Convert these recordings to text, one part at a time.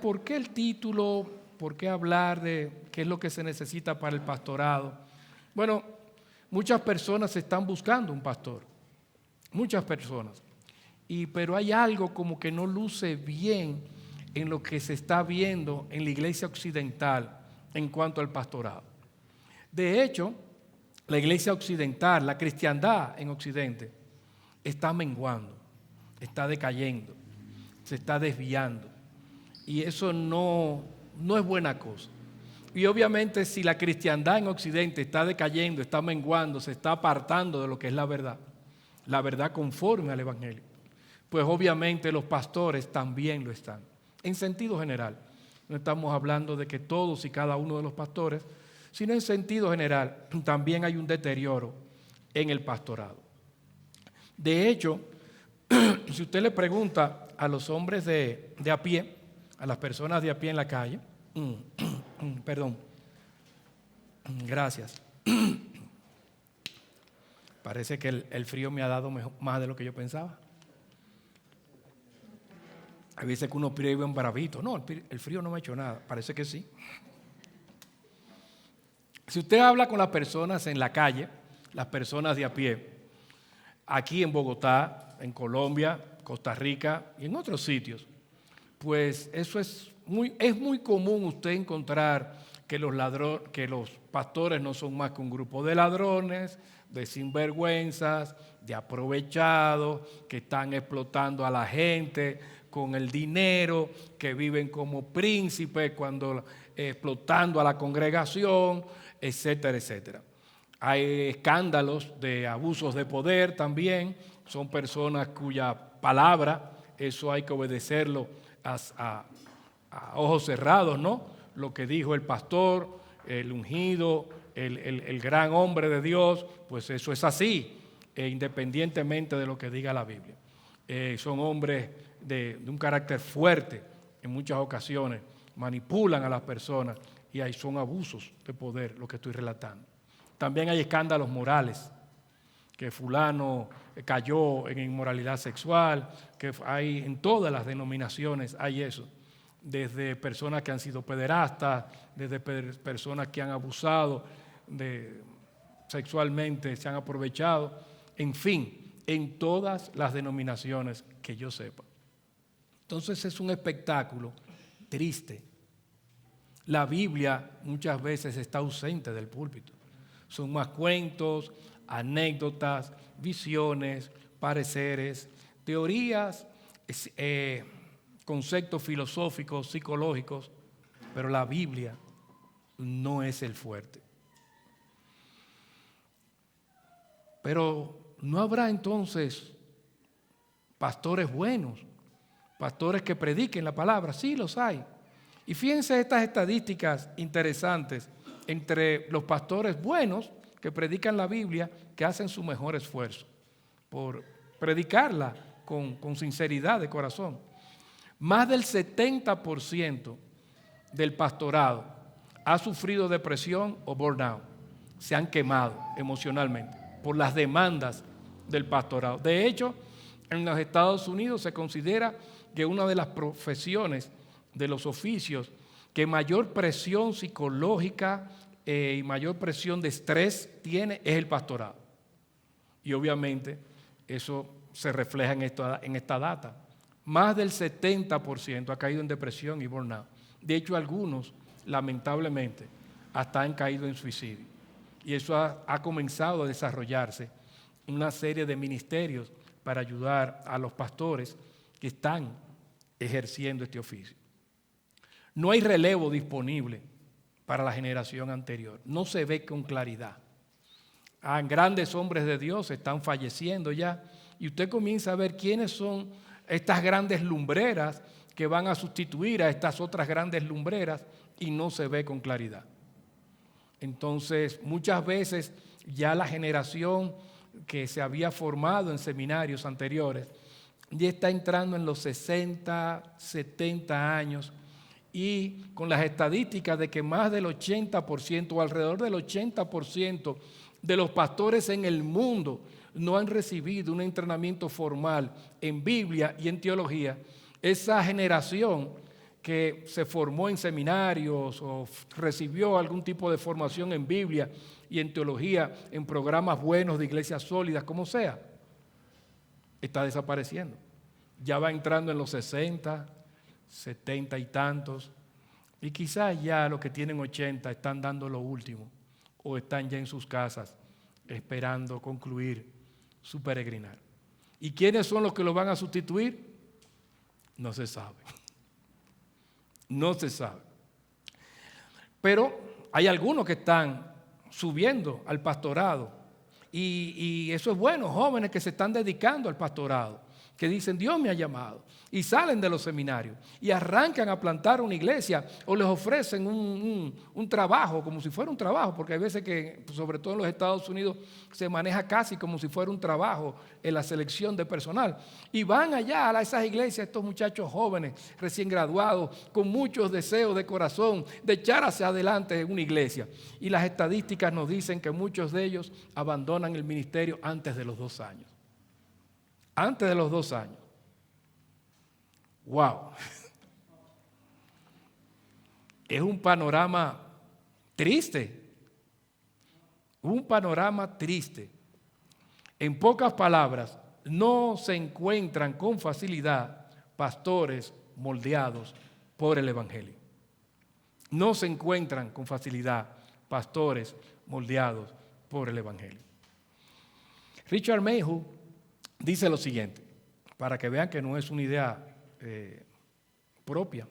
¿por qué el título? ¿Por qué hablar de qué es lo que se necesita para el pastorado? Bueno, muchas personas están buscando un pastor, muchas personas, pero hay algo como que no luce bien en lo que se está viendo en la iglesia occidental en cuanto al pastorado. De hecho, la iglesia occidental, la cristiandad en Occidente, está menguando, está decayendo, se está desviando. Y eso no es buena cosa. Y obviamente si la cristiandad en Occidente está decayendo, está menguando, se está apartando de lo que es la verdad conforme al Evangelio, pues obviamente los pastores también lo están, en sentido general. No estamos hablando de que todos y cada uno de los pastores, sino en sentido general también hay un deterioro en el pastorado. De hecho, si usted le pregunta a los hombres de a pie, a las personas de a pie en la calle, perdón, gracias. Parece que el frío me ha dado más de lo que yo pensaba. A veces que uno pide un bravito. No, el frío no me ha hecho nada. Parece que sí. Si usted habla con las personas en la calle, las personas de a pie, aquí en Bogotá, en Colombia, Costa Rica y en otros sitios, pues eso es muy común usted encontrar que los pastores no son más que un grupo de ladrones, de sinvergüenzas, de aprovechados, que están explotando a la gente con el dinero, que viven como príncipes explotando a la congregación, etcétera, etcétera. Hay escándalos de abusos de poder también, son personas cuya palabra, eso hay que obedecerlo a ojos cerrados, ¿no? Lo que dijo el pastor, el ungido, el gran hombre de Dios, pues eso es así, independientemente de lo que diga la Biblia. Son hombres de un carácter fuerte en muchas ocasiones, manipulan a las personas y ahí son abusos de poder lo que estoy relatando. También hay escándalos morales, que fulano cayó en inmoralidad sexual, que hay en todas las denominaciones hay eso, desde personas que han sido pederastas, desde personas que han abusado sexualmente, se han aprovechado, en fin, en todas las denominaciones que yo sepa. Entonces es un espectáculo triste. La Biblia muchas veces está ausente del púlpito. Son más cuentos, anécdotas, visiones, pareceres, teorías, conceptos filosóficos, psicológicos, pero la Biblia no es el fuerte. Pero no habrá entonces pastores buenos, pastores que prediquen la palabra. Sí, los hay. Y fíjense estas estadísticas interesantes entre los pastores buenos que predican la Biblia, que hacen su mejor esfuerzo por predicarla con sinceridad de corazón. Más del 70% del pastorado ha sufrido depresión o burnout. Se han quemado emocionalmente por las demandas del pastorado. De hecho, en los Estados Unidos se considera que una de las profesiones, de los oficios, que mayor presión psicológica y mayor presión de estrés tiene es el pastorado. Y obviamente eso se refleja en esta data. Más del 70% ha caído en depresión y burnout. De hecho, algunos, lamentablemente, hasta han caído en suicidio. Y eso ha comenzado a desarrollarse una serie de ministerios para ayudar a los pastores que están ejerciendo este oficio. No hay relevo disponible para la generación anterior. No se ve con claridad. Grandes hombres de Dios están falleciendo ya y usted comienza a ver quiénes son estas grandes lumbreras que van a sustituir a estas otras grandes lumbreras y no se ve con claridad. Entonces, muchas veces ya la generación que se había formado en seminarios anteriores ya está entrando en los 60, 70 años y con las estadísticas de que más del 80% o alrededor del 80% de los pastores en el mundo no han recibido un entrenamiento formal en Biblia y en teología, esa generación que se formó en seminarios o recibió algún tipo de formación en Biblia y en teología, en programas buenos de iglesias sólidas, como sea, está desapareciendo. Ya va entrando en los 60, 70 y tantos, y quizás ya los que tienen 80 están dando lo último o están ya en sus casas esperando concluir su peregrinar. ¿Y quiénes son los que lo van a sustituir? No se sabe. No se sabe. Pero hay algunos que están subiendo al pastorado y eso es bueno, jóvenes que se están dedicando al pastorado, que dicen Dios me ha llamado y salen de los seminarios y arrancan a plantar una iglesia o les ofrecen un trabajo como si fuera un trabajo, porque hay veces que sobre todo en los Estados Unidos se maneja casi como si fuera un trabajo en la selección de personal y van allá a esas iglesias estos muchachos jóvenes recién graduados con muchos deseos de corazón de echar hacia adelante en una iglesia, y las estadísticas nos dicen que muchos de ellos abandonan el ministerio antes de los 2 años. Antes de los 2 años. ¡Wow! Es un panorama triste. Un panorama triste. En pocas palabras, no se encuentran con facilidad pastores moldeados por el Evangelio. No se encuentran con facilidad pastores moldeados por el Evangelio. Richard Mayhew dice lo siguiente, para que vean que no es una idea propia.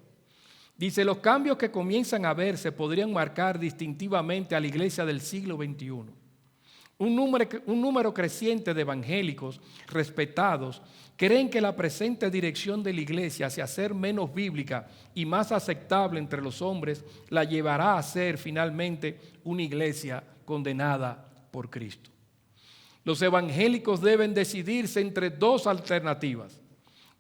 Dice, los cambios que comienzan a verse podrían marcar distintivamente a la iglesia del siglo XXI. Un número creciente de evangélicos respetados creen que la presente dirección de la iglesia hacia ser menos bíblica y más aceptable entre los hombres la llevará a ser finalmente una iglesia condenada por Cristo. Los evangélicos deben decidirse entre 2 alternativas.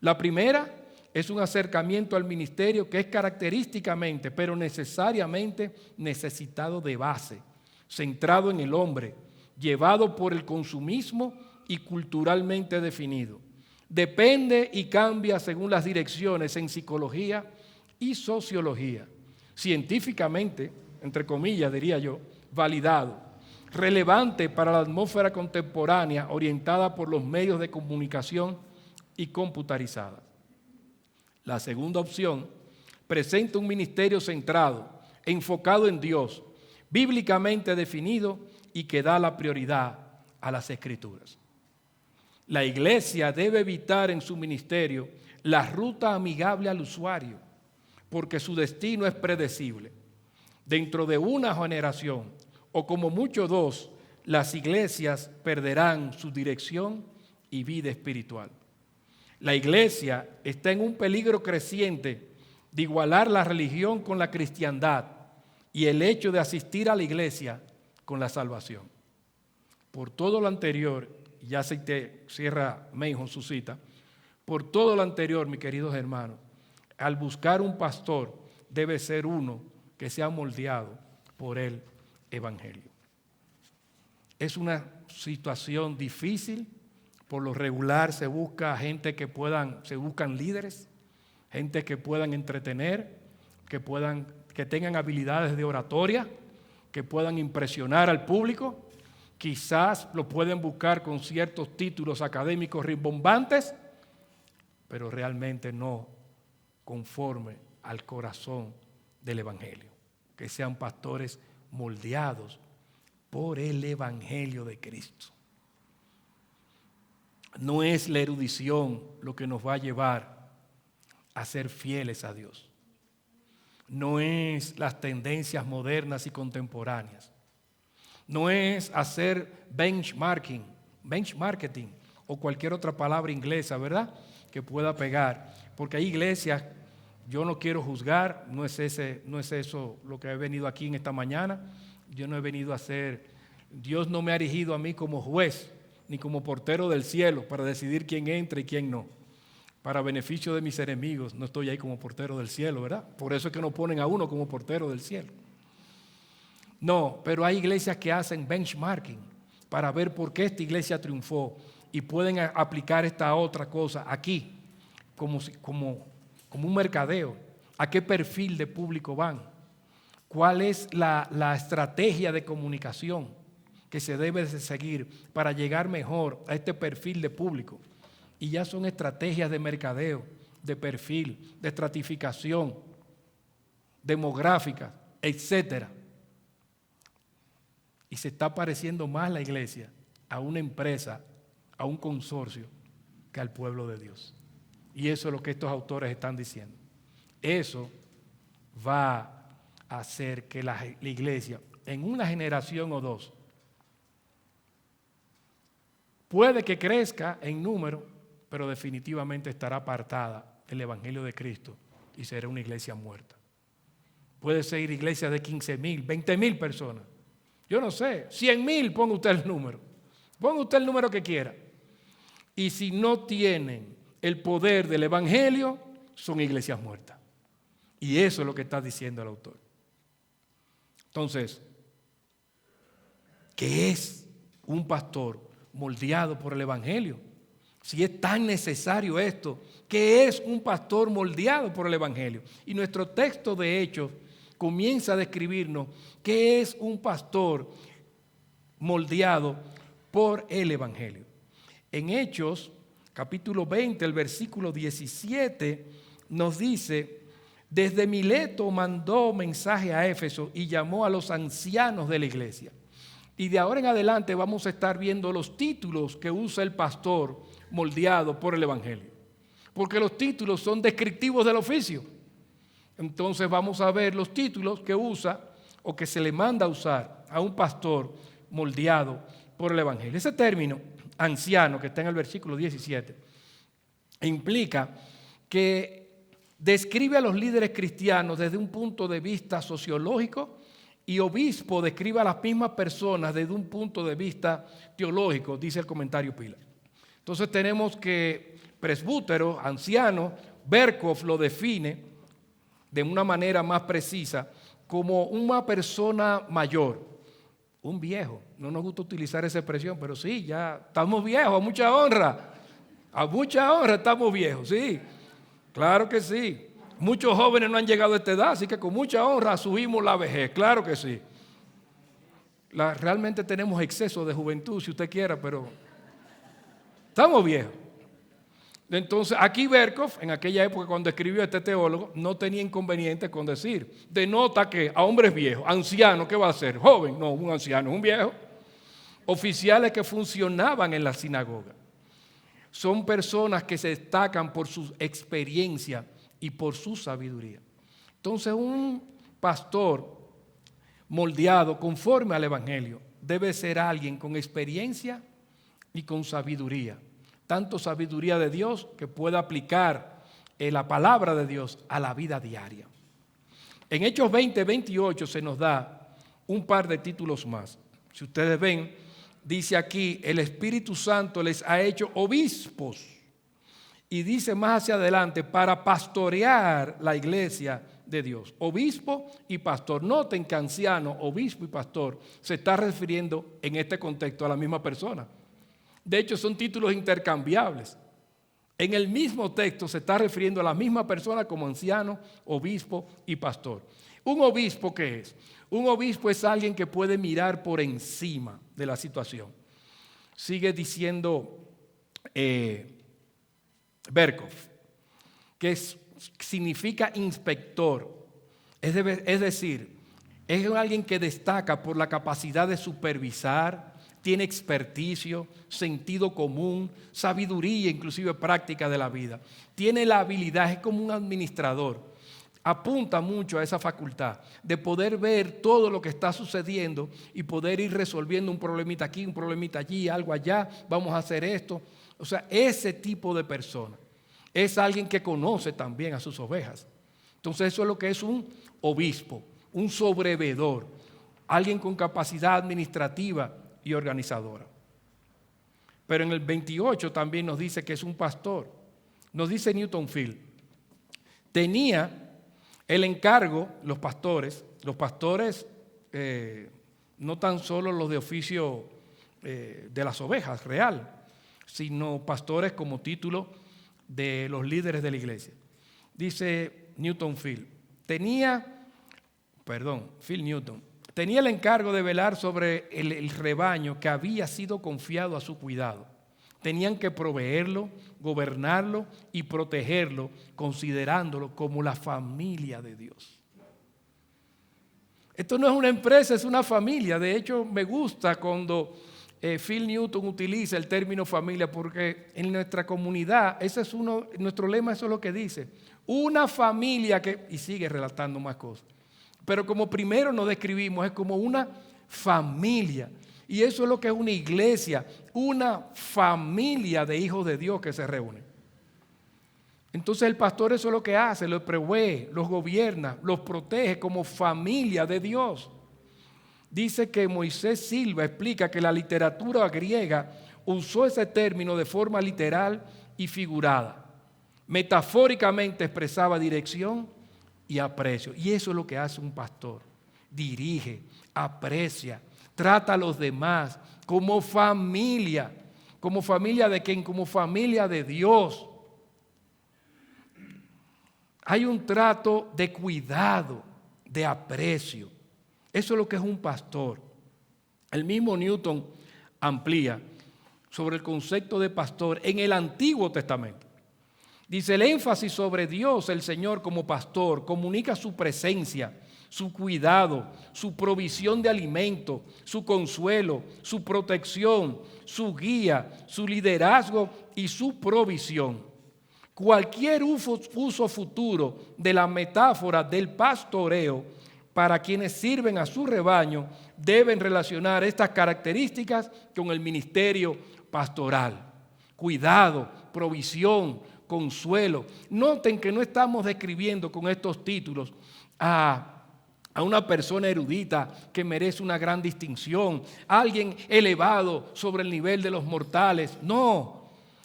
La primera es un acercamiento al ministerio que es característicamente, pero necesariamente necesitado de base, centrado en el hombre, llevado por el consumismo y culturalmente definido. Depende y cambia según las direcciones en psicología y sociología, científicamente, entre comillas diría yo, validado. Relevante para la atmósfera contemporánea orientada por los medios de comunicación y computarizada. La segunda opción presenta un ministerio centrado, enfocado en Dios, bíblicamente definido y que da la prioridad a las Escrituras. La iglesia debe evitar en su ministerio la ruta amigable al usuario, porque su destino es predecible. Dentro de una generación, o como mucho 2, las iglesias perderán su dirección y vida espiritual. La iglesia está en un peligro creciente de igualar la religión con la cristiandad y el hecho de asistir a la iglesia con la salvación. Por todo lo anterior, ya se te cierra Mayhew su cita, por todo lo anterior, mis queridos hermanos, al buscar un pastor debe ser uno que sea moldeado por el Evangelio. Es una situación difícil, por lo regular se busca gente se buscan líderes, gente que puedan entretener, que tengan habilidades de oratoria, que puedan impresionar al público. Quizás lo pueden buscar con ciertos títulos académicos rimbombantes, pero realmente no conforme al corazón del Evangelio. Que sean pastores moldeados por el Evangelio de Cristo. No es la erudición lo que nos va a llevar a ser fieles a Dios. No es las tendencias modernas y contemporáneas. No es hacer benchmarking o cualquier otra palabra inglesa, ¿verdad?, que pueda pegar. Porque hay iglesias, yo no quiero juzgar, no es eso lo que he venido aquí en esta mañana. Yo no he venido a ser, Dios no me ha erigido a mí como juez, ni como portero del cielo para decidir quién entra y quién no. Para beneficio de mis enemigos, no estoy ahí como portero del cielo, ¿verdad? Por eso es que no ponen a uno como portero del cielo. No, pero hay iglesias que hacen benchmarking para ver por qué esta iglesia triunfó y pueden aplicar esta otra cosa aquí como un mercadeo. a qué perfil de público van, cuál es la estrategia de comunicación que se debe de seguir para llegar mejor a este perfil de público. Y ya son estrategias de mercadeo, de perfil, de estratificación, demográfica, etcétera. Y se está pareciendo más la iglesia a una empresa, a un consorcio, que al pueblo de Dios. Y eso es lo que estos autores están diciendo. Eso va a hacer que la iglesia, en una generación o dos, puede que crezca en número, pero definitivamente estará apartada del Evangelio de Cristo y será una iglesia muerta. Puede ser iglesia de 15,000, 20,000 personas. Yo no sé, 100,000, ponga usted el número. Ponga usted el número que quiera. Y si no tienen el poder del Evangelio, son iglesias muertas. Y eso es lo que está diciendo el autor. Entonces, ¿qué es un pastor moldeado por el Evangelio? Si es tan necesario esto, ¿qué es un pastor moldeado por el Evangelio? Y nuestro texto de Hechos comienza a describirnos qué es un pastor moldeado por el Evangelio. En Hechos, capítulo 20, el versículo 17, nos dice: desde Mileto mandó mensaje a Éfeso y llamó a los ancianos de la iglesia. Y de ahora en adelante vamos a estar viendo los títulos que usa el pastor moldeado por el Evangelio. Porque los títulos son descriptivos del oficio. Entonces vamos a ver los títulos que usa o que se le manda a usar a un pastor moldeado por el Evangelio. Ese término, anciano, que está en el versículo 17, implica que describe a los líderes cristianos desde un punto de vista sociológico, y obispo describe a las mismas personas desde un punto de vista teológico, dice el comentario Pila. Entonces tenemos que presbútero, anciano, Berkhoff lo define de una manera más precisa como una persona mayor, un viejo. No nos gusta utilizar esa expresión, pero sí, ya estamos viejos, a mucha honra estamos viejos, sí, claro que sí. Muchos jóvenes no han llegado a esta edad, así que con mucha honra asumimos la vejez, claro que sí. Realmente tenemos exceso de juventud, si usted quiera, pero estamos viejos. Entonces, aquí Berkhoff, en aquella época cuando escribió este teólogo, no tenía inconveniente con decir, denota que a hombres viejos, ancianos, ¿qué va a hacer? Joven, no, un anciano, un viejo. Oficiales que funcionaban en la sinagoga. Son personas que se destacan por su experiencia y por su sabiduría. Entonces, un pastor moldeado conforme al Evangelio debe ser alguien con experiencia y con sabiduría. Tanto sabiduría de Dios que pueda aplicar la palabra de Dios a la vida diaria. En Hechos 20, 28 se nos da un par de títulos más. Si ustedes ven, dice aquí, el Espíritu Santo les ha hecho obispos. Y dice más hacia adelante, para pastorear la iglesia de Dios. Obispo y pastor. Noten que anciano, obispo y pastor se está refiriendo en este contexto a la misma persona. De hecho, son títulos intercambiables. En el mismo texto se está refiriendo a la misma persona como anciano, obispo y pastor. ¿Un obispo qué es? Un obispo es alguien que puede mirar por encima de la situación. Sigue diciendo Berkhoff, que significa inspector. Es decir, es alguien que destaca por la capacidad de supervisar, tiene experticio, sentido común, sabiduría, inclusive práctica de la vida. Tiene la habilidad, es como un administrador. Apunta mucho a esa facultad de poder ver todo lo que está sucediendo y poder ir resolviendo un problemita aquí, un problemita allí, algo allá, vamos a hacer esto. O sea, ese tipo de persona es alguien que conoce también a sus ovejas. Entonces eso es lo que es un obispo, un sobrevedor, alguien con capacidad administrativa y organizadora. Pero en el 28 también nos dice que es un pastor. Nos dice Newton Field, tenía el encargo, los pastores, no tan solo los de oficio de las ovejas real, sino pastores como título de los líderes de la iglesia. Dice, Phil Newton, tenía el encargo de velar sobre el rebaño que había sido confiado a su cuidado. Tenían que proveerlo, gobernarlo y protegerlo, considerándolo como la familia de Dios. Esto no es una empresa, es una familia. De hecho, me gusta cuando Phil Newton utiliza el término familia, porque en nuestra comunidad, nuestro lema, eso es lo que dice. Una familia y sigue relatando más cosas. Pero como primero nos describimos, es como una familia. Y eso es lo que es una iglesia, una familia de hijos de Dios que se reúnen. Entonces el pastor eso es lo que hace, los provee, los gobierna, los protege como familia de Dios. Dice que Moisés Silva explica que la literatura griega usó ese término de forma literal y figurada. Metafóricamente expresaba dirección y aprecio. Y eso es lo que hace un pastor. Dirige, aprecia, trata a los demás como familia. ¿Como familia de quién? Como familia de Dios. Hay un trato de cuidado, de aprecio. Eso es lo que es un pastor. El mismo Newton amplía sobre el concepto de pastor en el Antiguo Testamento. Dice, el énfasis sobre Dios, el Señor como pastor, comunica su presencia, su cuidado, su provisión de alimento, su consuelo, su protección, su guía, su liderazgo y su provisión. Cualquier uso futuro de la metáfora del pastoreo para quienes sirven a su rebaño deben relacionar estas características con el ministerio pastoral. Cuidado, provisión, consuelo. Noten que no estamos describiendo con estos títulos a una persona erudita que merece una gran distinción, a alguien elevado sobre el nivel de los mortales. No.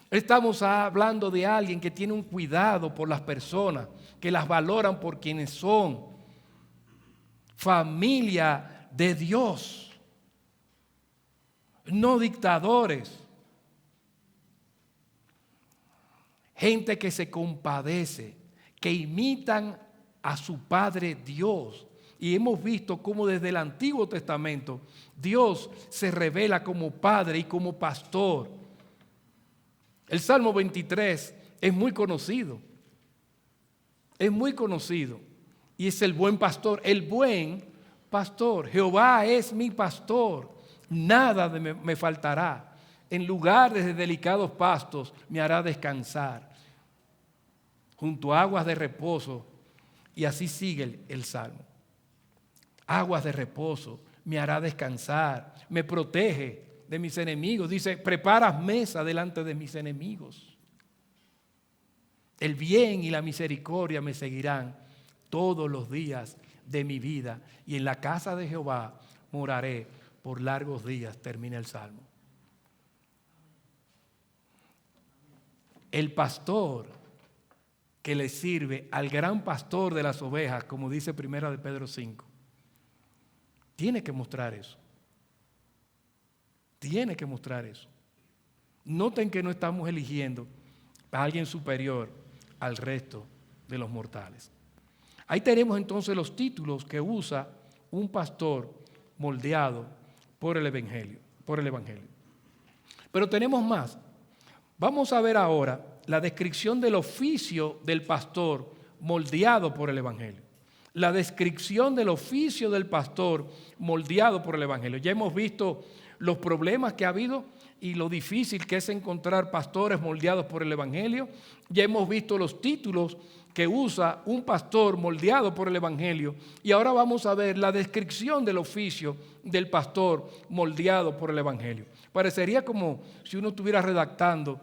Estamos hablando de alguien que tiene un cuidado por las personas, que las valoran por quienes son. Familia de Dios, no dictadores. Gente que se compadece, que imitan a su Padre Dios. Y hemos visto cómo desde el Antiguo Testamento Dios se revela como Padre y como pastor. El Salmo 23 es muy conocido. Es muy conocido. Y es el buen pastor. El buen pastor. Jehová es mi pastor. Nada me faltará. En lugares de delicados pastos me hará descansar. Junto a aguas de reposo. Y así sigue el Salmo. Aguas de reposo me hará descansar. Me protege de mis enemigos. Dice, preparas mesa delante de mis enemigos. El bien y la misericordia me seguirán todos los días de mi vida. Y en la casa de Jehová moraré por largos días. Termina el Salmo. El pastor que le sirve al gran pastor de las ovejas, como dice Primera de Pedro 5, tiene que mostrar eso. Tiene que mostrar eso. Noten que no estamos eligiendo a alguien superior al resto de los mortales. Ahí tenemos entonces los títulos que usa un pastor moldeado por el Evangelio. Pero tenemos más. Vamos a ver ahora la descripción del oficio del pastor moldeado por el Evangelio. La descripción del oficio del pastor moldeado por el Evangelio. Ya hemos visto los problemas que ha habido y lo difícil que es encontrar pastores moldeados por el Evangelio. Ya hemos visto los títulos que usa un pastor moldeado por el Evangelio. Y ahora vamos a ver la descripción del oficio del pastor moldeado por el Evangelio. Parecería como si uno estuviera redactando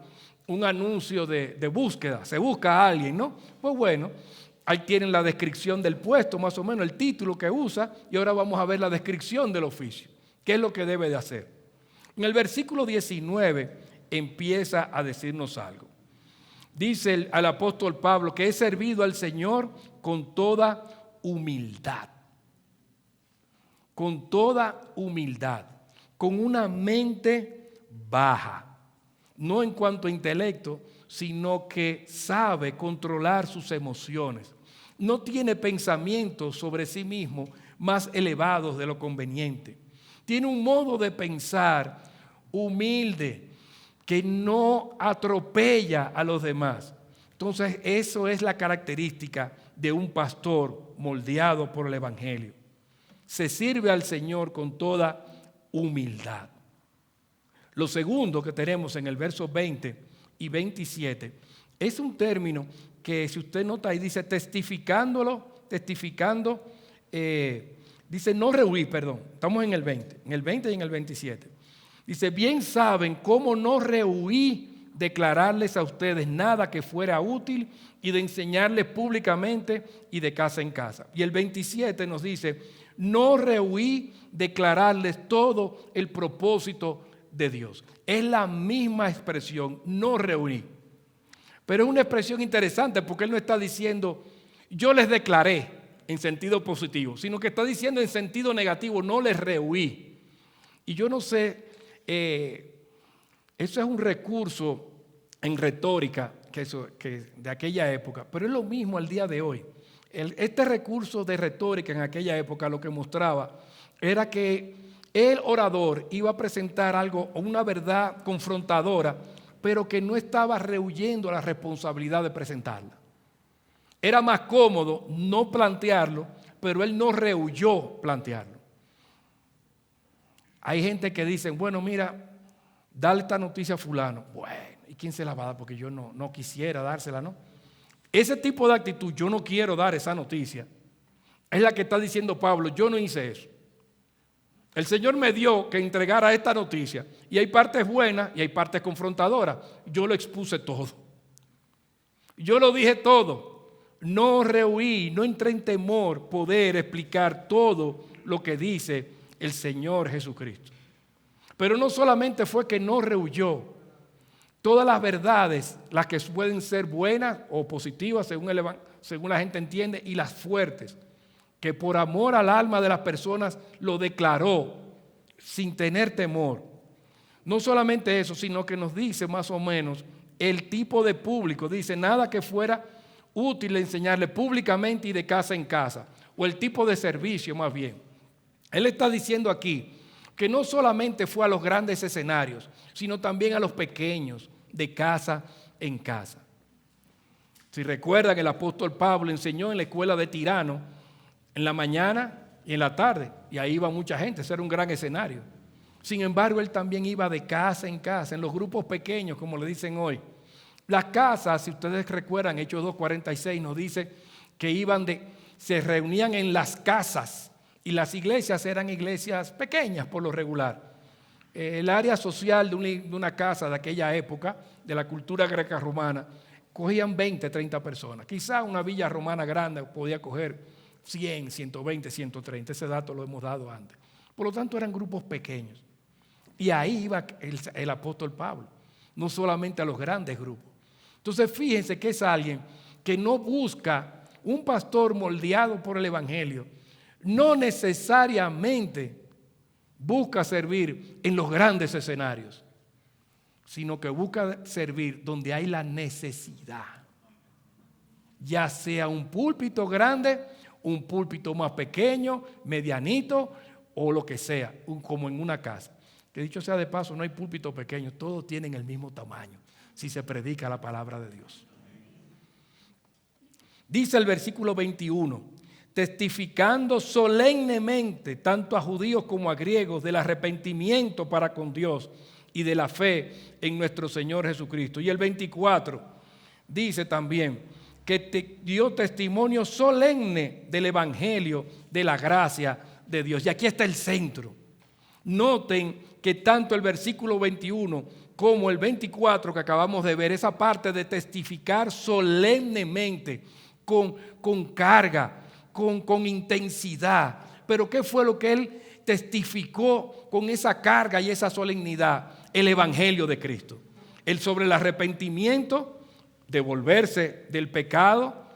un anuncio de búsqueda. Se busca a alguien, ¿no? Pues bueno, ahí tienen la descripción del puesto, más o menos el título que usa. Y ahora vamos a ver la descripción del oficio. ¿Qué es lo que debe de hacer? En el versículo 19 empieza a decirnos algo. Dice al apóstol Pablo que he servido al Señor con toda humildad. Con toda humildad. Con una mente baja. No en cuanto a intelecto, sino que sabe controlar sus emociones. no tiene pensamientos sobre sí mismo más elevados de lo conveniente. Tiene un modo de pensar humilde que no atropella a los demás. Entonces, eso es la característica de un pastor moldeado por el Evangelio. Se sirve al Señor con toda humildad. Lo segundo que tenemos en el verso 20 y 27 es un término que, si usted nota ahí, dice testificando, dice no rehuir, perdón, estamos en el 20 y en el 27. Dice, bien saben cómo no rehuí declararles a ustedes nada que fuera útil y de enseñarles públicamente y de casa en casa. Y el 27 nos dice, no rehuí declararles todo el propósito de Dios. Es la misma expresión, no rehuí. Pero es una expresión interesante porque él no está diciendo, yo les declaré en sentido positivo, sino que está diciendo en sentido negativo, no les rehuí. Y yo no sé, eso es un recurso en retórica que de aquella época, pero es lo mismo al día de hoy. Este recurso de retórica en aquella época lo que mostraba era que el orador iba a presentar algo, una verdad confrontadora, pero que no estaba rehuyendo la responsabilidad de presentarla. Era más cómodo no plantearlo, pero él no rehuyó plantearlo. Hay gente que dice, bueno, mira, dale esta noticia a fulano. Bueno, ¿y quién se la va a dar? Porque yo no quisiera dársela, ¿no? Ese tipo de actitud, yo no quiero dar esa noticia, es la que está diciendo Pablo, yo no hice eso. El Señor me dio que entregara esta noticia y hay partes buenas y hay partes confrontadoras. Yo lo expuse todo. Yo lo dije todo. No rehuí, no entré en temor poder explicar todo lo que dice el Señor Jesucristo. Pero no solamente fue que no rehuyó, todas las verdades, las que pueden ser buenas o positivas según la gente entiende, y las fuertes, que por amor al alma de las personas lo declaró sin tener temor. No solamente eso, sino que nos dice más o menos el tipo de público. Dice, nada que fuera útil enseñarle públicamente y de casa en casa, o el tipo de servicio más bien. Él está diciendo aquí que no solamente fue a los grandes escenarios, sino también a los pequeños, de casa en casa. Si recuerdan, el apóstol Pablo enseñó en la escuela de Tirano en la mañana y en la tarde, y ahí iba mucha gente, ese era un gran escenario. Sin embargo, él también iba de casa en casa, en los grupos pequeños, como le dicen hoy. Las casas, si ustedes recuerdan, Hechos 2:46 nos dice que se reunían en las casas, y las iglesias eran iglesias pequeñas por lo regular. El área social de una casa de aquella época, de la cultura greca-romana, cogían 20, 30 personas. Quizá una villa romana grande podía coger 100, 120, 130. Ese dato lo hemos dado antes. Por lo tanto, eran grupos pequeños. Y ahí iba el apóstol Pablo, no solamente a los grandes grupos. Entonces, fíjense que es alguien que no busca un pastor moldeado por el Evangelio, no necesariamente busca servir en los grandes escenarios, sino que busca servir donde hay la necesidad. Ya sea un púlpito grande, un púlpito más pequeño, medianito o lo que sea, como en una casa. Que dicho sea de paso, no hay púlpitos pequeños, todos tienen el mismo tamaño si se predica la palabra de Dios. Dice el versículo 21, testificando solemnemente tanto a judíos como a griegos del arrepentimiento para con Dios y de la fe en nuestro Señor Jesucristo. Y el 24 dice también que dio testimonio solemne del evangelio de la gracia de Dios. Y aquí está el centro. Noten que tanto el versículo 21 como el 24 que acabamos de ver, esa parte de testificar solemnemente, con carga, con intensidad. Pero ¿qué fue lo que él testificó con esa carga y esa solemnidad? El evangelio de Cristo. Él sobre el arrepentimiento, de volverse del pecado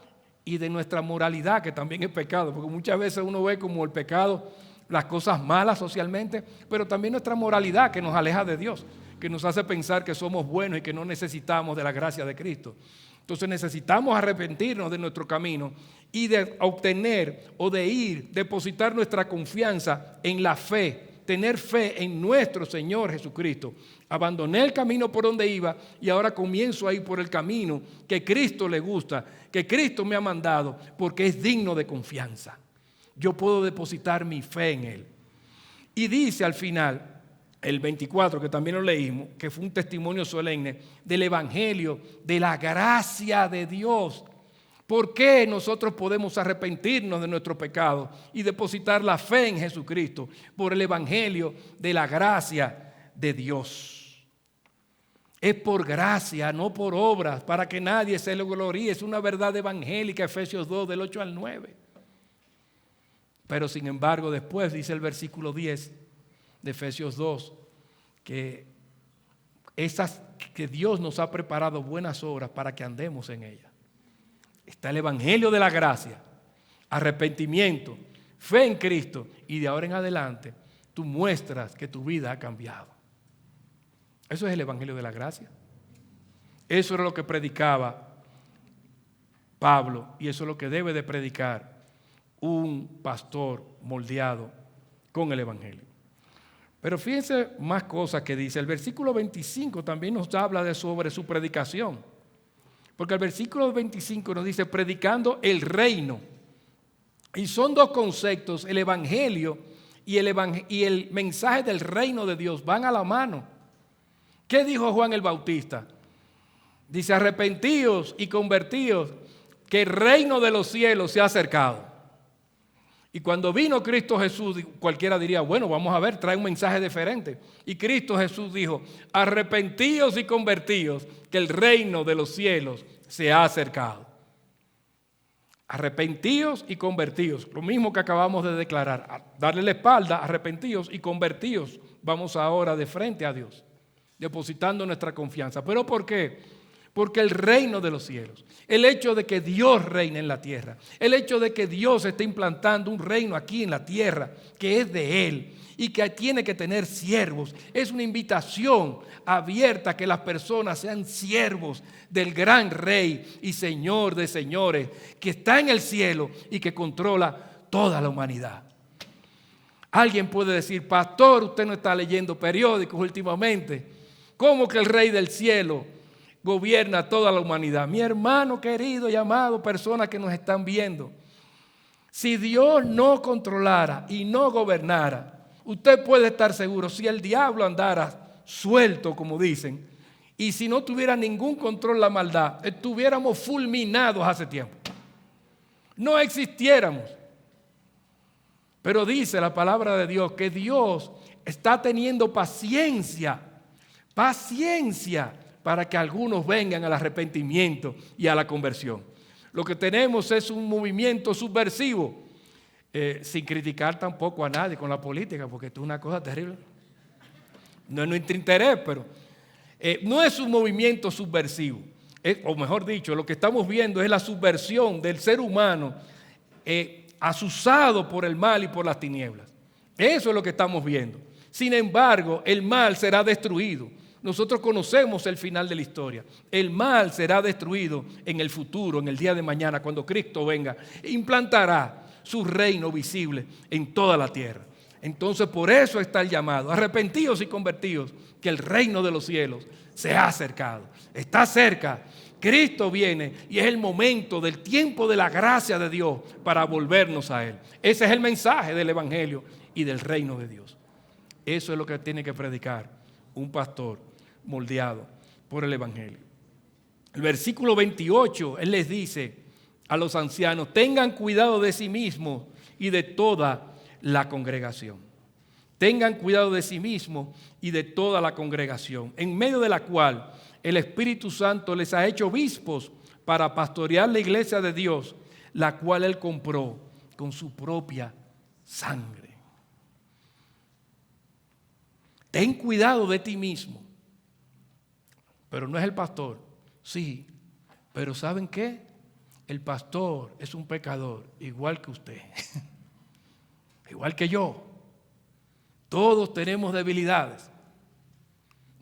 y de nuestra moralidad, que también es pecado, porque muchas veces uno ve como el pecado, las cosas malas socialmente, pero también nuestra moralidad que nos aleja de Dios, que nos hace pensar que somos buenos y que no necesitamos de la gracia de Cristo. Entonces necesitamos arrepentirnos de nuestro camino y de obtener o de depositar nuestra confianza en la fe, tener fe en nuestro Señor Jesucristo. Abandoné el camino por donde iba y ahora comienzo a ir por el camino que Cristo le gusta, que Cristo me ha mandado, porque es digno de confianza. Yo puedo depositar mi fe en Él. Y dice al final, el 24, que también lo leímos, que fue un testimonio solemne del Evangelio, de la gracia de Dios. ¿Por qué nosotros podemos arrepentirnos de nuestro pecado y depositar la fe en Jesucristo? Por el Evangelio de la gracia de Dios. Es por gracia, no por obras, para que nadie se lo gloríe. Es una verdad evangélica, Efesios 2, del 8 al 9. Pero sin embargo, después dice el versículo 10 de Efesios 2, que Dios nos ha preparado buenas obras para que andemos en ellas. Está el Evangelio de la gracia, arrepentimiento, fe en Cristo, y de ahora en adelante tú muestras que tu vida ha cambiado. Eso es el Evangelio de la gracia. Eso era lo que predicaba Pablo y eso es lo que debe de predicar un pastor moldeado con el Evangelio. Pero fíjense más cosas que dice. El versículo 25 también nos habla sobre su predicación. Porque el versículo 25 nos dice predicando el reino. Y son dos conceptos, el Evangelio y el mensaje del reino de Dios van a la mano. ¿Qué dijo Juan el Bautista? Dice, arrepentíos y convertíos, que el reino de los cielos se ha acercado. Y cuando vino Cristo Jesús, cualquiera diría, bueno, vamos a ver, trae un mensaje diferente. Y Cristo Jesús dijo, arrepentíos y convertíos, que el reino de los cielos se ha acercado. Arrepentíos y convertíos, lo mismo que acabamos de declarar, darle la espalda, arrepentíos y convertíos. Vamos ahora de frente a Dios, depositando nuestra confianza. ¿Pero por qué? Porque el reino de los cielos, el hecho de que Dios reine en la tierra, el hecho de que Dios esté implantando un reino aquí en la tierra que es de Él y que tiene que tener siervos, es una invitación abierta a que las personas sean siervos del gran Rey y Señor de señores que está en el cielo y que controla toda la humanidad. Alguien puede decir, pastor, usted no está leyendo periódicos últimamente. ¿Cómo que el Rey del cielo gobierna toda la humanidad? Mi hermano querido y amado, personas que nos están viendo, si Dios no controlara y no gobernara, usted puede estar seguro, si el diablo andara suelto, como dicen, y si no tuviera ningún control la maldad, estuviéramos fulminados hace tiempo. No existiéramos. Pero dice la palabra de Dios que Dios está teniendo paciencia para que algunos vengan al arrepentimiento y a la conversión. Lo que tenemos es un movimiento subversivo, sin criticar tampoco a nadie con la política, porque esto es una cosa terrible. No es nuestro interés, pero no es un movimiento subversivo. O mejor dicho, lo que estamos viendo es la subversión del ser humano asusado por el mal y por las tinieblas. Eso es lo que estamos viendo. Sin embargo, el mal será destruido. Nosotros conocemos el final de la historia. El mal será destruido en el futuro, en el día de mañana, cuando Cristo venga e implantará su reino visible en toda la tierra. Entonces, por eso está el llamado. Arrepentíos y convertíos, que el reino de los cielos se ha acercado. Está cerca. Cristo viene y es el momento del tiempo de la gracia de Dios para volvernos a Él. Ese es el mensaje del Evangelio y del reino de Dios. Eso es lo que tiene que predicar un pastor moldeado por el Evangelio. El versículo 28, él les dice a los ancianos, tengan cuidado de sí mismos y de toda la congregación. Tengan cuidado de sí mismos y de toda la congregación, en medio de la cual el Espíritu Santo les ha hecho obispos para pastorear la iglesia de Dios, la cual Él compró con su propia sangre. Ten cuidado de ti mismo. Pero no es el pastor. Sí, pero ¿saben qué? El pastor es un pecador, igual que usted. Igual que yo. Todos tenemos debilidades.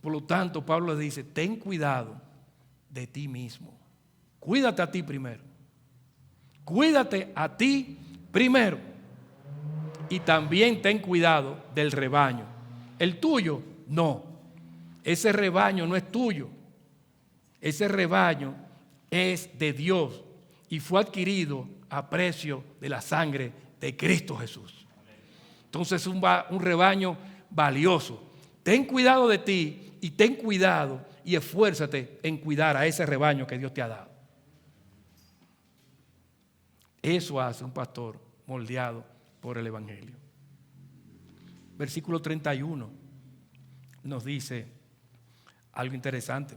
Por lo tanto, Pablo dice, ten cuidado de ti mismo. Cuídate a ti primero. Cuídate a ti primero. Y también ten cuidado del rebaño. El tuyo, no. Ese rebaño no es tuyo. Ese rebaño es de Dios y fue adquirido a precio de la sangre de Cristo Jesús. Entonces es un rebaño valioso. Ten cuidado de ti y ten cuidado y esfuérzate en cuidar a ese rebaño que Dios te ha dado. Eso hace un pastor moldeado por el Evangelio. Versículo 31 nos dice algo interesante.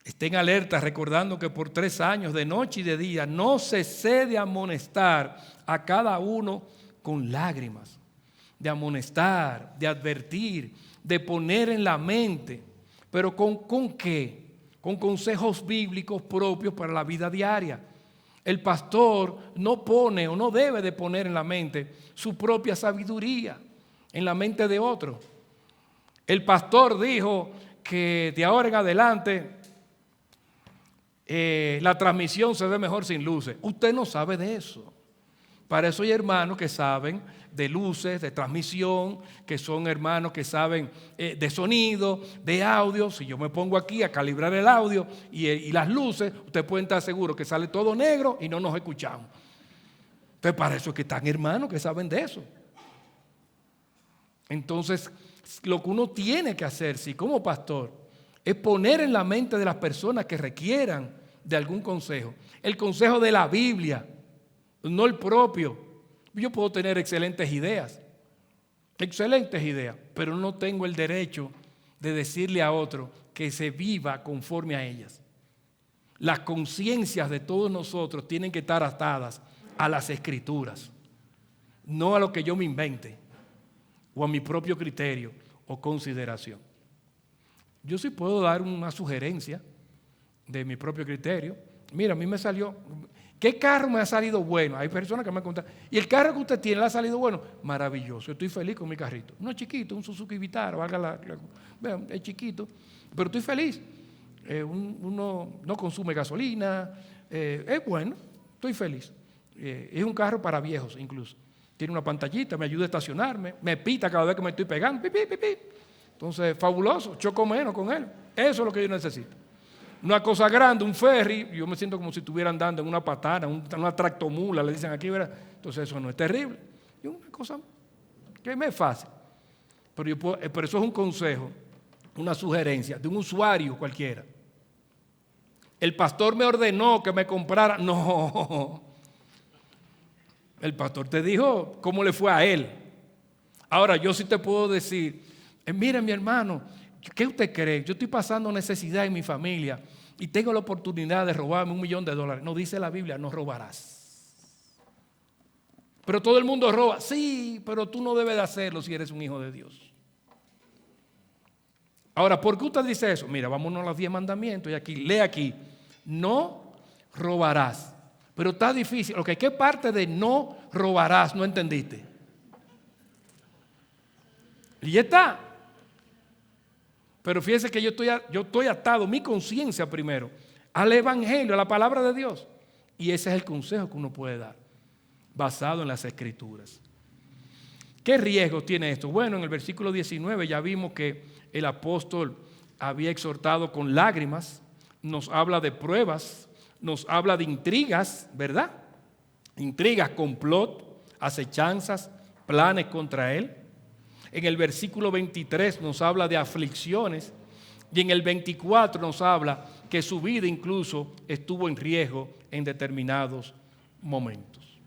Estén alertas recordando que por 3 años de noche y de día no cesé de amonestar a cada uno con lágrimas, de amonestar, de advertir, de poner en la mente, pero ¿con qué? Con consejos bíblicos propios para la vida diaria. El pastor no pone o no debe de poner en la mente su propia sabiduría, en la mente de otro. El pastor dijo que de ahora en adelante la transmisión se ve mejor sin luces. Usted no sabe de eso. Para eso hay hermanos que saben de luces, de transmisión, que son hermanos que saben de sonido, de audio. Si yo me pongo aquí a calibrar el audio y las luces, usted puede estar seguro que sale todo negro y no nos escuchamos. Entonces para eso es que están hermanos que saben de eso. Entonces lo que uno tiene que hacer, si como pastor, es poner en la mente de las personas que requieran de algún consejo, el consejo de la Biblia, no el propio. Yo puedo tener excelentes ideas, pero no tengo el derecho de decirle a otro que se viva conforme a ellas. Las conciencias de todos nosotros tienen que estar atadas a las Escrituras, no a lo que yo me invente o a mi propio criterio o consideración. Yo sí puedo dar una sugerencia de mi propio criterio. Mira, a mí me salió, ¿qué carro me ha salido bueno? Hay personas que me han contado, ¿y el carro que usted tiene le ha salido bueno? Maravilloso, estoy feliz con mi carrito. No es chiquito, un Suzuki Vitara, vean, es chiquito, pero estoy feliz. Uno no consume gasolina, es bueno, estoy feliz. Es un carro para viejos incluso. Tiene una pantallita, me ayuda a estacionarme, me pita cada vez que me estoy pegando, pi, pi, pi, pi. Entonces, fabuloso, choco menos con él. Eso es lo que yo necesito. Una cosa grande, un ferry, yo me siento como si estuviera andando en una patana, una tractomula, le dicen aquí, ¿verdad? Entonces eso no es terrible. Es una cosa que me es fácil. Pero eso es un consejo, una sugerencia de un usuario cualquiera. El pastor me ordenó que me comprara. No. El pastor te dijo cómo le fue a él. Ahora, yo sí te puedo decir, mire mi hermano, ¿qué usted cree? Yo estoy pasando necesidad en mi familia y tengo la oportunidad de robarme $1 millón. No dice la Biblia, no robarás. Pero todo el mundo roba. Sí, pero tú no debes de hacerlo si eres un hijo de Dios. Ahora, ¿por qué usted dice eso? Mira, vámonos a los 10 mandamientos y aquí, lee aquí, no robarás. Pero está difícil. Okay, ¿qué parte de no robarás no entendiste? Y ya está. Pero fíjese que yo estoy atado, mi conciencia primero, al Evangelio, a la palabra de Dios. Y ese es el consejo que uno puede dar, basado en las Escrituras. ¿Qué riesgo tiene esto? Bueno, en el versículo 19 ya vimos que el apóstol había exhortado con lágrimas, nos habla de pruebas, nos habla de intrigas, ¿verdad? Intrigas, complot, acechanzas, planes contra él. En el versículo 23 nos habla de aflicciones y en el 24 nos habla que su vida incluso estuvo en riesgo en determinados momentos.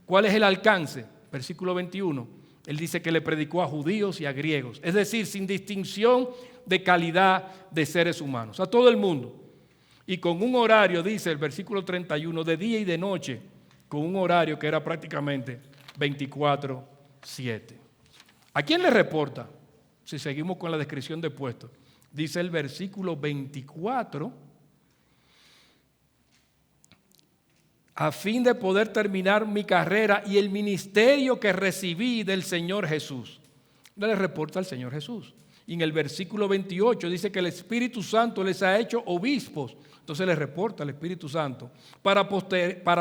¿Cuál es el alcance? Versículo 21, él dice que le predicó a judíos y a griegos, es decir, sin distinción de calidad de seres humanos, a todo el mundo. Y con un horario, dice el versículo 31, de día y de noche, con un horario que era prácticamente 24/7. ¿A quién le reporta? Si seguimos con la descripción de puestos. Dice el versículo 24, a fin de poder terminar mi carrera y el ministerio que recibí del Señor Jesús. Le reporta al Señor Jesús. Y en el versículo 28 dice que el Espíritu Santo les ha hecho obispos. Entonces les reporta al Espíritu Santo para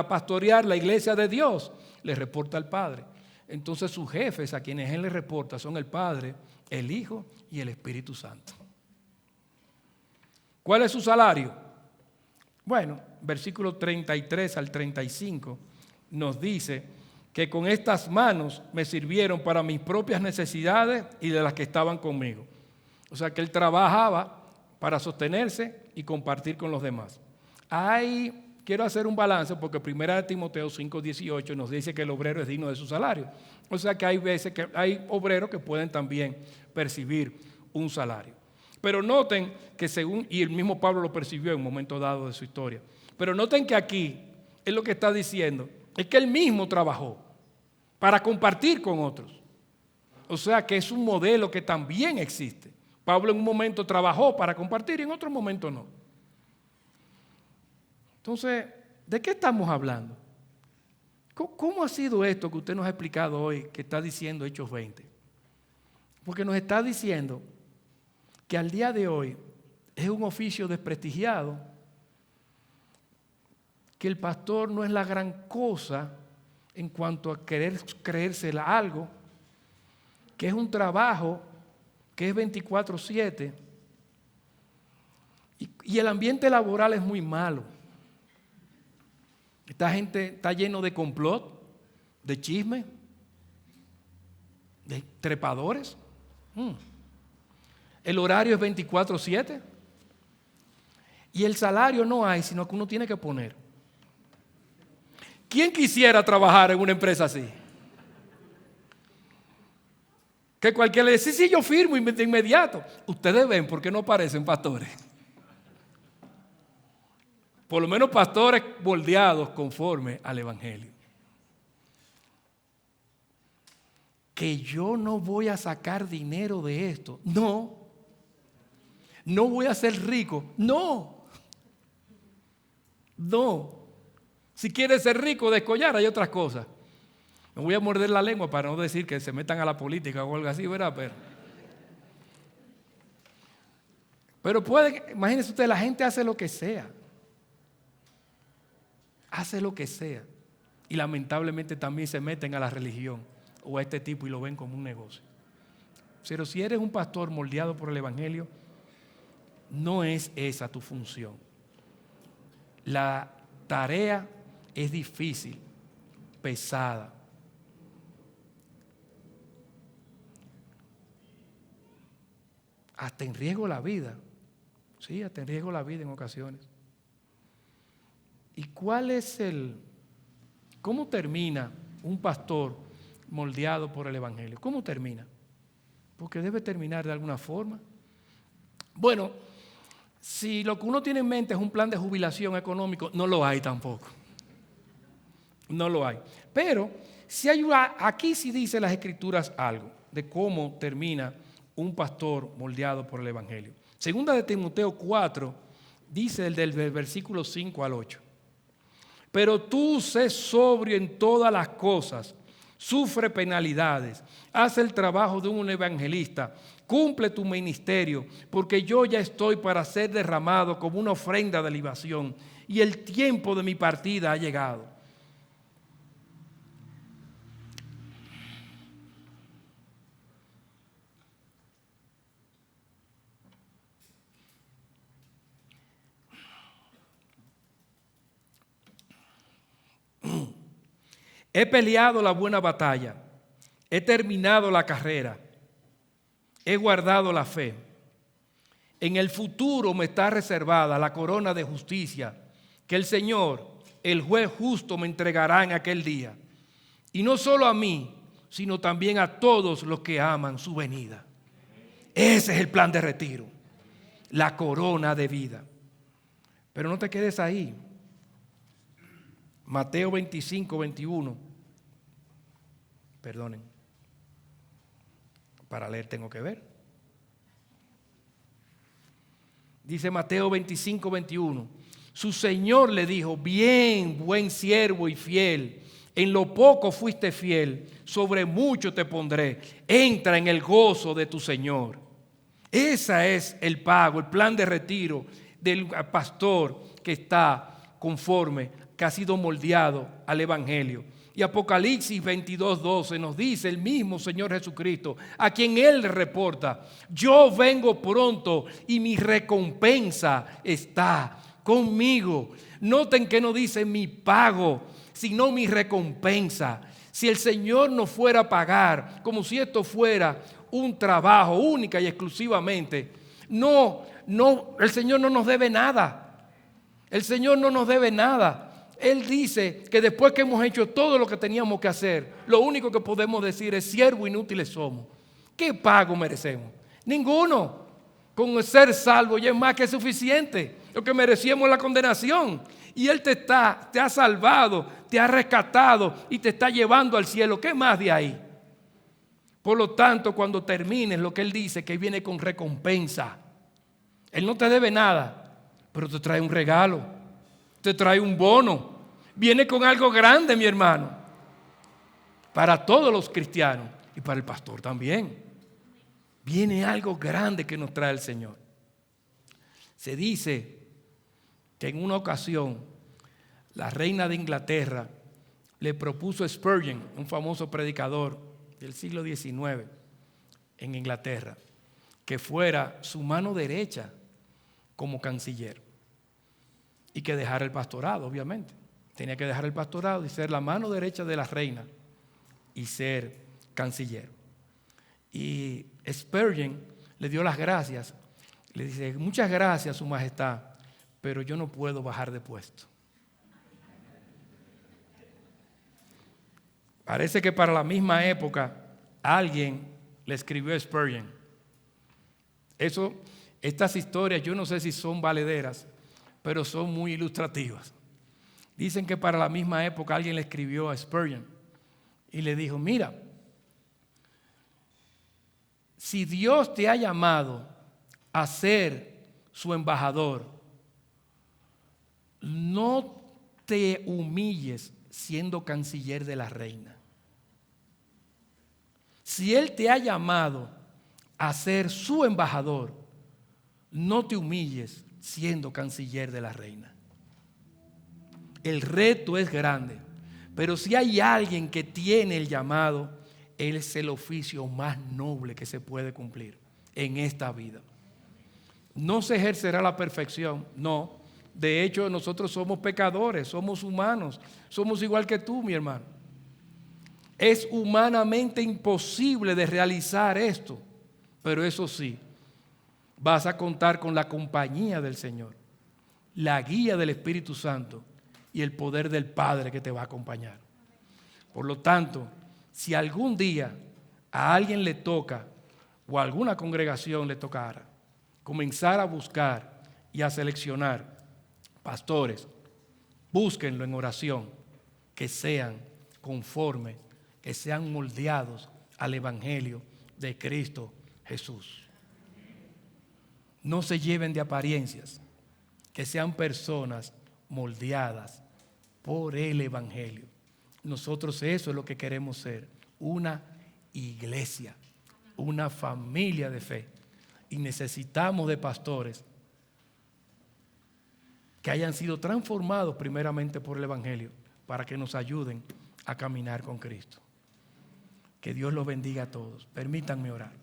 pastorear la iglesia de Dios. Les reporta al Padre. Entonces sus jefes a quienes Él les reporta son el Padre, el Hijo y el Espíritu Santo. ¿Cuál es su salario? Bueno, versículo 33 al 35 nos dice que con estas manos me sirvieron para mis propias necesidades y de las que estaban conmigo. O sea que él trabajaba para sostenerse y compartir con los demás. Quiero hacer un balance porque 1 Timoteo 5:18 nos dice que el obrero es digno de su salario. O sea que hay veces que hay obreros que pueden también percibir un salario. Pero noten que y el mismo Pablo lo percibió en un momento dado de su historia. Pero noten que aquí es lo que está diciendo, es que él mismo trabajó para compartir con otros. O sea que es un modelo que también existe. Pablo en un momento trabajó para compartir y en otro momento no. Entonces, ¿de qué estamos hablando? ¿Cómo ha sido esto que usted nos ha explicado hoy, que está diciendo Hechos 20? Porque nos está diciendo que al día de hoy es un oficio desprestigiado, que el pastor no es la gran cosa en cuanto a querer creérsela algo, que es un trabajo que es 24/7 y el ambiente laboral es muy malo. Esta gente está lleno de complot, de chisme, de trepadores. El horario es 24/7 y el salario no hay, sino que uno tiene que poner. ¿Quién quisiera trabajar en una empresa así? Que cualquiera le dice, sí, yo firmo de inmediato. Ustedes ven por qué no parecen pastores. Por lo menos pastores moldeados conforme al Evangelio. Que yo no voy a sacar dinero de esto. No. No voy a ser rico. No. No. Si quieres ser rico, descollar, hay otras cosas. Me voy a morder la lengua para no decir que se metan a la política o algo así, ¿verdad? Pero imagínense usted, la gente hace lo que sea. Hace lo que sea. Y lamentablemente también se meten a la religión o a este tipo y lo ven como un negocio. Pero si eres un pastor moldeado por el Evangelio, no es esa tu función. La tarea es difícil, pesada. Hasta en riesgo la vida. Sí, hasta en riesgo la vida en ocasiones. ¿Y cómo termina un pastor moldeado por el Evangelio? ¿Cómo termina? Porque debe terminar de alguna forma. Bueno, si lo que uno tiene en mente es un plan de jubilación económico, no lo hay tampoco. No lo hay. Pero si aquí sí dice las Escrituras algo de cómo termina un pastor moldeado por el Evangelio. Segunda de Timoteo 4 dice del versículo 5 al 8. Pero tú sé sobrio en todas las cosas, sufre penalidades, haz el trabajo de un evangelista, cumple tu ministerio, porque yo ya estoy para ser derramado como una ofrenda de libación y el tiempo de mi partida ha llegado. He peleado la buena batalla, he terminado la carrera, he guardado la fe. En el futuro me está reservada la corona de justicia que el Señor, el juez justo, me entregará en aquel día. Y no solo a mí, sino también a todos los que aman su venida. Ese es el plan de retiro, la corona de vida. Pero no te quedes ahí. Mateo 25, 21. Perdonen. Para leer tengo que ver. Dice Mateo 25, 21. Su Señor le dijo, bien, buen siervo y fiel. En lo poco fuiste fiel, sobre mucho te pondré. Entra en el gozo de tu Señor. Ese es el pago, el plan de retiro del pastor que está conforme, que ha sido moldeado al Evangelio. Y Apocalipsis 22:12 nos dice el mismo Señor Jesucristo, a quien Él reporta: yo vengo pronto y mi recompensa está conmigo. Noten que no dice mi pago, sino mi recompensa. Si el Señor nos fuera a pagar como si esto fuera un trabajo única y exclusivamente, el Señor no nos debe nada. El Señor no nos debe nada. Él dice que después que hemos hecho todo lo que teníamos que hacer, lo único que podemos decir es: siervos inútiles somos. ¿Qué pago merecemos? Ninguno. Con ser salvo ya es más que suficiente. Lo que merecíamos es la condenación. Y Él te ha salvado, te ha rescatado y te está llevando al cielo. ¿Qué más de ahí? Por lo tanto, cuando termines, lo que Él dice, que viene con recompensa. Él no te debe nada, pero te trae un regalo, te trae un bono. Viene con algo grande, mi hermano, para todos los cristianos y para el pastor también. Viene algo grande que nos trae el Señor. Se dice que en una ocasión la reina de Inglaterra le propuso a Spurgeon, un famoso predicador del siglo XIX en Inglaterra, que fuera su mano derecha como canciller y que dejara el pastorado, obviamente. Tenía que dejar el pastorado y ser la mano derecha de la reina y ser canciller. Y Spurgeon le dio las gracias. Le dice: muchas gracias, Su Majestad, pero yo no puedo bajar de puesto. Parece que para la misma época alguien le escribió a Spurgeon. Estas historias yo no sé si son valederas, pero son muy ilustrativas. Dicen que para la misma época alguien le escribió a Spurgeon y le dijo: mira, si Dios te ha llamado a ser su embajador, no te humilles siendo canciller de la reina. Si Él te ha llamado a ser su embajador, no te humilles siendo canciller de la reina. El reto es grande, pero si hay alguien que tiene el llamado, él es el oficio más noble que se puede cumplir en esta vida. No se ejercerá la perfección, no. De hecho, nosotros somos pecadores, somos humanos, somos igual que tú, mi hermano. Es humanamente imposible de realizar esto, pero eso sí, vas a contar con la compañía del Señor, la guía del Espíritu Santo y el poder del Padre que te va a acompañar. Por lo tanto, si algún día a alguien le toca o a alguna congregación le tocara comenzar a buscar y a seleccionar pastores, búsquenlo en oración, que sean conforme, que sean moldeados al Evangelio de Cristo Jesús. No se lleven de apariencias, que sean personas moldeadas por el Evangelio. Nosotros eso es lo que queremos ser, una iglesia, una familia de fe. Y necesitamos de pastores que hayan sido transformados primeramente por el Evangelio para que nos ayuden a caminar con Cristo. Que Dios los bendiga a todos. Permítanme orar.